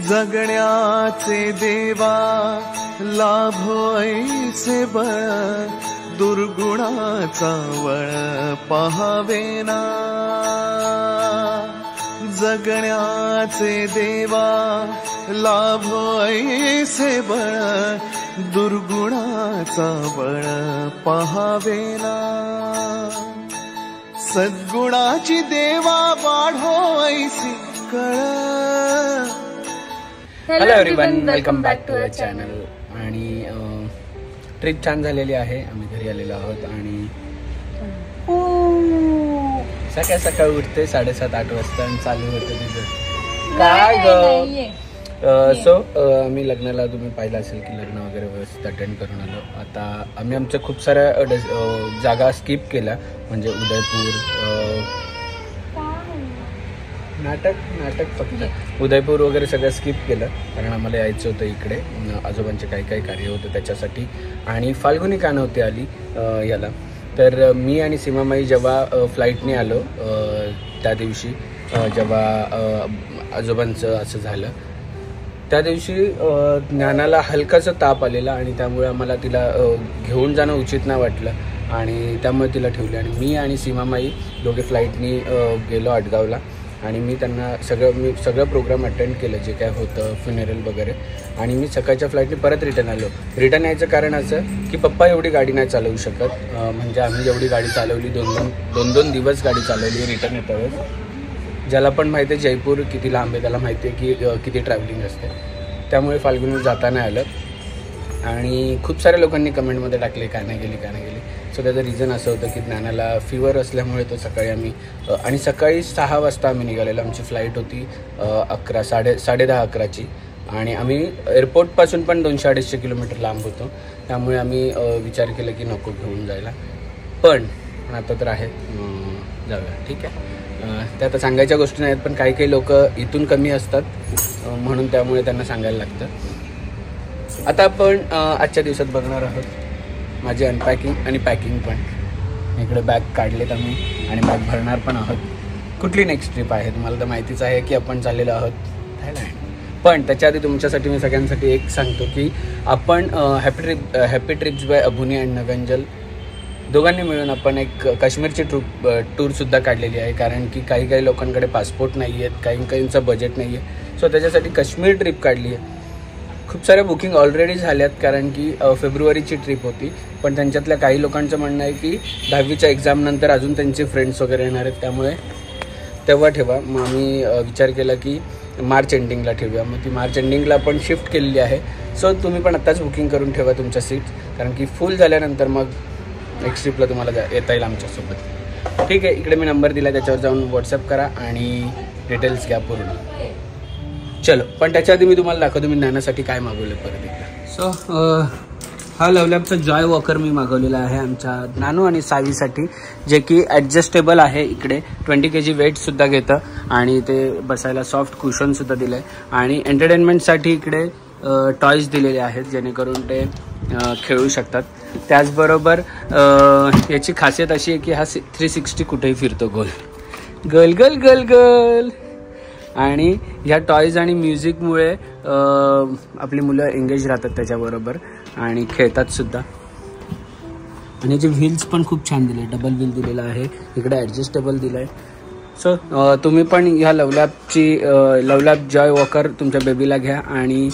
जगण्याचे देवा लाभो ऐसे बळ, दुर्गुणाचा वळ पहावेना। जगण्याचे देवा लाभो ऐसे बळ, दुर्गुणाचा बळ पहावेना। सद्गुणाची देवा वाढो ऐसी कळ। Hello everyone, welcome back to our channel. आणि ट्रिप छान झालेली आहे, आम्ही घरी आलेलो आहोत आणि सकाळ सकाळ उठते 7:30-8 वाजता आणि चालू होते तिथं काय ग। सो आम्ही लग्नाला, तुम्ही पाहिलं असेल की लग्न वगैरे व्यवस्थित अटेंड करून आलो। आता आम्ही आमच्या खूप साऱ्या जागा स्किप केल्या, म्हणजे उदयपूर, नाटक फक्त उदयपूर वगैरे सगळं स्किप केलं, कारण आम्हाला यायचं होतं इकडे, आजोबांचे काही कार्य होतं त्याच्यासाठी। आणि फाल्गुनी का नव्हती आली याला, तर मी आणि सीमामाई जेव्हा फ्लाईटने आलो त्या दिवशी, जेव्हा आजोबांचं असं झालं त्या दिवशी ज्ञानाला हलकासा ताप आलेला आणि त्यामुळे आम्हाला तिला घेऊन जाणं उचित नाही वाटलं आणि त्यामुळे तिला ठेवली। आणि मी आणि सीमामाई दोघे फ्लाईटनी गेलो आटगावला आणि मी सगळं प्रोग्राम अटेंड केलं जे काय होतं, फ्युनरल वगैरे। आणि मी सकाळच्या फ्लाईटने परत रिटर्न आलो। रिटर्न यायचं कारण असं की पप्पा एवढी गाडी नाही चालवू शकत, म्हणजे आम्ही एवढी गाडी चालवली, दोन दिवस गाडी चालवली रिटर्न येता वेळेस। ज्याला पण माहिती आहे जयपूर किती लांब आहे त्याला माहिती आहे की किती ट्रॅव्हलिंग असते, त्यामुळे फाल्गुनी जाता नाही आलं। आणि खूप साऱ्या लोकांनी कमेंटमध्ये टाकले का नाही गेली। सो त्याचं रिझन असं होतं की ज्ञानाला फीवर असल्यामुळे तो सकाळी आम्ही आणि सकाळी 6 वाजता आम्ही निघालेलो। आमची फ्लाईट होती 10:30-11ची आणि आम्ही एअरपोर्टपासून पण 200-250 किलोमीटर लांब होतो, त्यामुळे आम्ही विचार केला की नको घेऊन जायला, पण आता तर आहे जाऊया, ठीक आहे। त्या आता सांगायच्या गोष्टी नाहीत, पण काही लोक इथून कमी असतात म्हणून त्यामुळे त्यांना सांगायला लागतं। आता आपण आजच्या दिवसात बघणार आहोत माझी अनपॅकिंग आणि पॅकिंग पण। इकडे बॅग काढलेत आम्ही आणि बॅग भरणार पण आहोत। कुठली नेक्स्ट ट्रिप आहे तुम्हाला तर माहितीच आहे की आपण चाललेलो आहोत थायलंड। पण त्याच्या आधी तुमच्यासाठी मी सगळ्यांसाठी एक सांगतो की आपण हॅपी ट्रिप्स बाय अभुनी अँड नव्यांजल दोघांनी मिळून आपण एक काश्मीरची टूरसुद्धा काढलेली आहे, कारण की काही लोकांकडे पासपोर्ट नाही आहेत, काहींचं बजेट नाही आहे। सो त्याच्यासाठी काश्मीर ट्रिप काढली आहे। खूप साऱ्या बुकिंग ऑलरेडी झाल्यात, कारण की फेब्रुवारीची ट्रिप होती, पण त्यांच्यातल्या काही लोकांचं म्हणणं आहे की 10वीच्या एक्झामनंतर अजून त्यांचे फ्रेंड्स वगैरे येणार आहेत, त्यामुळे तेव्हा ठेवा। मग आम्ही विचार केला की मार्च एंडिंगला ठेवूया, मग ती मार्च एंडिंगला पण शिफ्ट केलेली आहे। सो तुम्ही पण आत्ताच बुकिंग करून ठेवा तुमच्या सीट्स, कारण की फुल झाल्यानंतर मग नेक्स्ट ट्रिपला तुम्हाला येता येईल आमच्यासोबत, ठीक आहे। इकडे मी नंबर दिला, त्याच्यावर जाऊन व्हॉट्सअप करा आणि डिटेल्स घ्या पूर्ण। चलो, पण त्याच्या आधी मी तुम्हाला दाखवतो मी ज्ञानासाठी काय मागवलं परत एकदा। सो हा लवलॅबचा जॉय वॉकर मी मागवलेला आहे आमच्या नानू आणि सावीसाठी, जे की ॲडजस्टेबल आहे। इकडे 20 kg वेटसुद्धा घेतं आणि ते बसायला सॉफ्ट कुशनसुद्धा दिलं आहे। आणि एंटरटेनमेंटसाठी इकडे टॉयज दिलेले आहेत, जेणेकरून ते खेळू शकतात। त्याचबरोबर याची खासियत अशी आहे की हा 360 कुठेही फिरतो, गोल गल गल गल गल। आणि ह्या टॉयज आणि म्युझिकमुळे आपली मुलं एंगेज राहतात त्याच्याबरोबर आणि खेळतात सुद्धा। आणि याचे व्हील्स पण खूप छान दिले, डबल व्हील दिलेला आहे, इकडे ॲडजस्टेबल दिलं आहे। सो तुम्ही पण ह्या लवलॅब जॉय वॉकर तुमच्या बेबीला घ्या आणि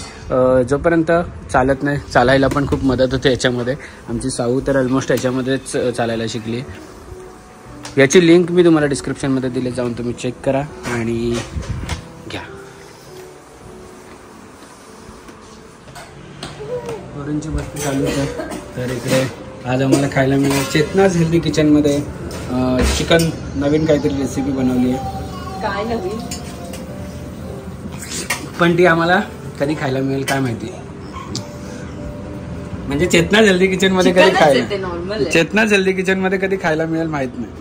जोपर्यंत चालत नाही, चालायला पण खूप मदत होते याच्यामध्ये। आमची साऊ तर ऑलमोस्ट याच्यामध्येच चालायला शिकली। याची लिंक मी तुम्हाला डिस्क्रिप्शनमध्ये दिली, जाऊन तुम्ही चेक करा आणि घ्या। पोरांची मस्ती चालू आहे, तर इकडे आज आम्हाला खायला मिळेल चेतनाज हेल्दी किचनमध्ये चिकन, नवीन काहीतरी रेसिपी बनवली आहे। काय नवीन, पण ती आम्हाला कधी खायला मिळेल काय माहिती, म्हणजे चेतनाज हेल्दी किचनमध्ये कधी खायला, चेतनाज हेल्दी किचनमध्ये कधी खायला मिळेल माहित नाही।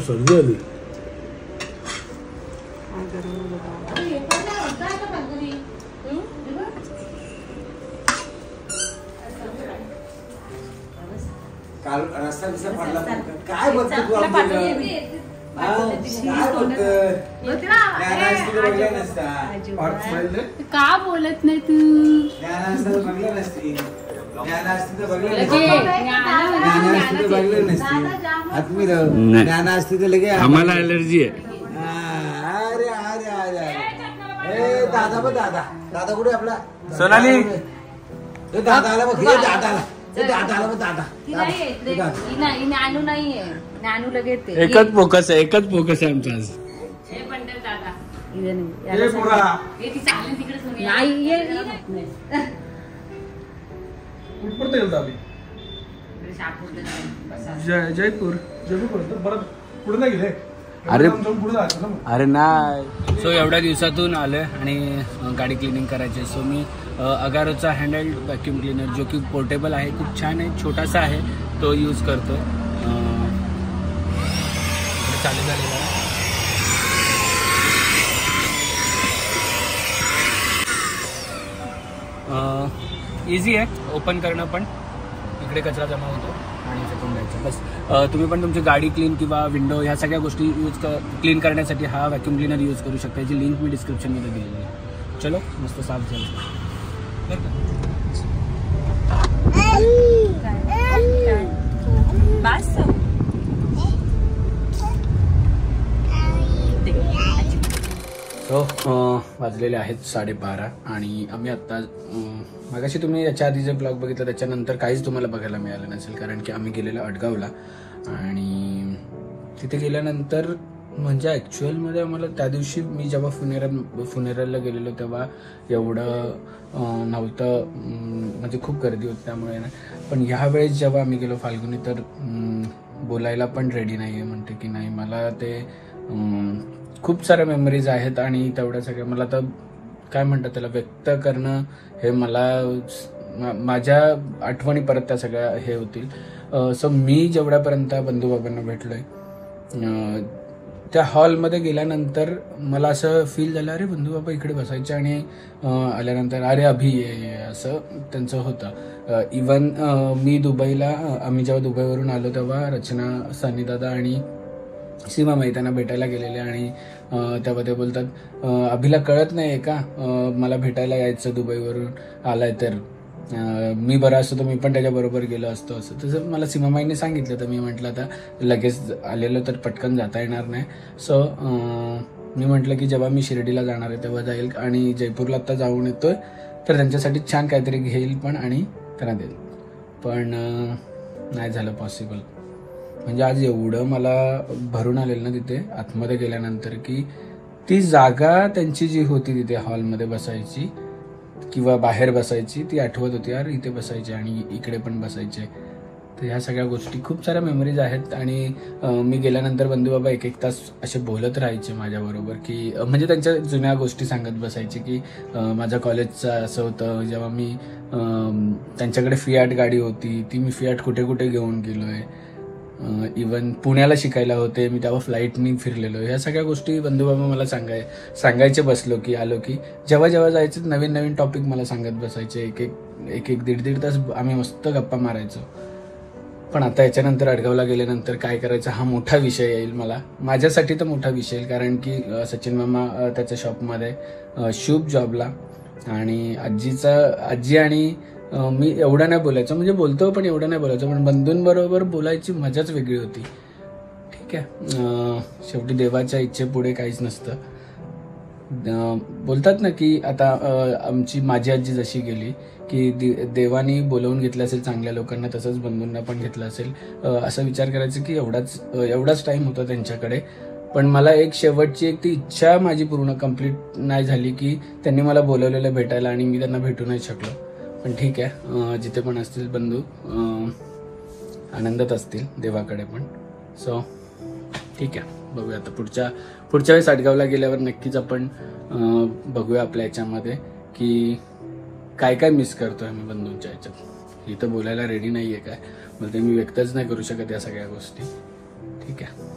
सर्दी आली, काल रस्ता बिस्ता पडला काय बघतो तू का बोलत नाही तू? ज्ञान असते तर लगे आम्हाला अलर्जी आहे. अरे अरे अरे ए दादा बघ दादा दादा कुठे आपला सोनाली दादा आला बघ दादा आला दादा आला बघ दादा ज्ञानू नाहीये, ज्ञानू लगेच एकच फोकस आहे आमचा आज. जयपूर परत पुढे नाही गेले. अरे नाही. सो एवढ्या दिवसातून आलोय आणि गाडी क्लिनिंग करायची. सो मी अगारोचा हँडल्ड व्हॅक्यूम क्लिनर जो की पोर्टेबल आहे, खूप छान आहे, छोटासा आहे, तो यूज करतो. चालू झालेला इझी आहे ओपन करणं, पण इकडे कचरा जमा होतो आणि फेकून द्यायचं बस. तुम्ही पण तुमची गाडी क्लीन किंवा विंडो ह्या सगळ्या गोष्टी क्लीन करण्यासाठी हा व्हॅक्यूम क्लीनर यूज करू शकता. याची लिंक मी डिस्क्रिप्शनमध्ये दिलेली आहे. चलो मस्त साफ झालं. सो वाजलेले आहेत 12:30 आणि आम्ही आत्ता मगाशी तुम्ही याच्या आधी जे ब्लॉग बघितलं त्याच्यानंतर काहीच तुम्हाला बघायला मिळालं नसेल, कारण की आम्ही गेलेलो अडगावला. आणि तिथे गेल्यानंतर म्हणजे ॲक्च्युअलमध्ये आम्हाला त्या दिवशी मी जेव्हा फुनेरलला गेलेलो तेव्हा एवढं नव्हतं, म्हणजे खूप गर्दी होती त्यामुळे ना. पण ह्यावेळेस जेव्हा आम्ही गेलो फाल्गुनी तर बोलायला पण रेडी नाही आहे, म्हणते की नाही मला ते खूप साऱ्या मेमरीज आहेत आणि तेवढ्या सगळ्या मला तर काय म्हणतात त्याला व्यक्त करणं हे मला माझ्या आठवणी परत त्या सगळ्या हे होतील. सो मी जेवढ्यापर्यंत बंधूबाबांना भेटलोय त्या हॉलमध्ये गेल्यानंतर मला असं फील झालं अरे बंधूबाबा इकडे बसायचे आणि आल्यानंतर अरे अभि असं त्यांचं होतं. इवन मी दुबईला आम्ही जेव्हा दुबईवरून आलो तेव्हा रचना, सनीदादा आणि सीमामाई त्यांना भेटायला गेलेले आणि तेव्हा ते बोलतात अभिला कळत नाही आहे का मला भेटायला यायचं दुबईवरून आलाय तर मी बरा असतो तर मी पण त्याच्याबरोबर गेलो असतो असं. तसं मला सीमामाईने सांगितलं तर मी म्हटलं आता लगेच आलेलो तर पटकन जाता येणार नाही. सो मी म्हटलं की जेव्हा मी शिर्डीला जाणार आहे तेव्हा जाईल आणि जयपूरला आत्ता जाऊन येतोय तर त्यांच्यासाठी छान काहीतरी घेईल पण आणि त्यांना देईल. पण नाही झालं पॉसिबल. म्हणजे आज एवढं मला भरून आलेलं ना तिथे आतमध्ये गेल्यानंतर की ती जागा त्यांची जी होती तिथे हॉलमध्ये बसायची किंवा बाहेर बसायची ती आठवत होती. यार इथे बसायचे आणि इकडे पण बसायचे. तर ह्या सगळ्या गोष्टी खूप साऱ्या मेमरीज आहेत. आणि मी गेल्यानंतर बंधूबाबा एक तास असे बोलत राहायचे माझ्याबरोबर की म्हणजे त्यांच्या जुन्या गोष्टी सांगत बसायचे की माझ्या कॉलेजचं असं होतं जेव्हा मी त्यांच्याकडे फियाट गाडी होती ती मी फियाट कुठे कुठे घेऊन गेलोय. इवन पुण्याला शिकायला होते मी तेव्हा फ्लाईटनी फिरलेलो. ह्या सगळ्या गोष्टी बंधूबाबा मला सांगायचे बसलो की आलो की जेव्हा जेव्हा जायचं नवीन नवीन टॉपिक मला सांगत बसायचे. एक दीड तास आम्ही मस्त गप्पा मारायचो. पण आता याच्यानंतर अडगावला गेल्यानंतर काय करायचं हा मोठा विषय येईल. माझ्यासाठी तर मोठा विषय येईल कारण की सचिन मामा त्याच्या शॉपमध्ये शुभ जॉबला आणि आजी आणि मी एवढं नाही बोलायचं म्हणजे बोलतो पण एवढं नाही बोलायचं पण बंधूंबरोबर बोलायची मजाच वेगळी होती. ठीक आहे शेवटी देवाच्या इच्छेपुढे काहीच नसतं. बोलतात ना की आता माझी आजी जशी गेली की देवानी बोलवून घेतलं असेल चांगल्या लोकांना तसंच बंधूंना पण घेतलं असेल असा विचार करायचं की एवढाच टाइम होता त्यांच्याकडे. पण मला एक शेवटची ती इच्छा माझी पूर्ण कंप्लीट नाही झाली की त्यांनी मला बोलवलेलं भेटायला आणि मी त्यांना भेटू नाही शकलो. पण ठीक आहे जिथे पण असतील बंधू आनंदात असतील देवाकडे पण. सो ठीक आहे बघूया आता पुढच्या वेळेस अडगावला गेल्यावर नक्कीच आपण बघूया आपल्या याच्यामध्ये की काय काय मिस करतोय आम्ही बंधूंच्या ह्याच्यात. इथं बोलायला रेडी नाही आहे काय म्हणजे मी व्यक्तच नाही करू शकत या सगळ्या गोष्टी. ठीक आहे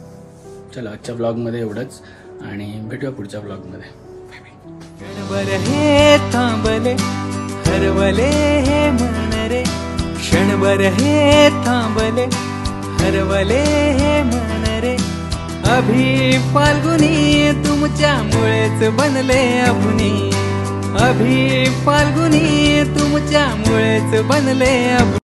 चला आजच्या ब्लॉगमध्ये एवढंच आणि भेटूया पुढच्या ब्लॉगमध्ये. हरवले हे मन रे क्षणभर हे थांबले हरवले हे मन रे अभि फाल्गुनी तुमच्यामुळेच बनले अभुनी अभि फाल्गुनी तुमच्यामुळेच बनले अभुनी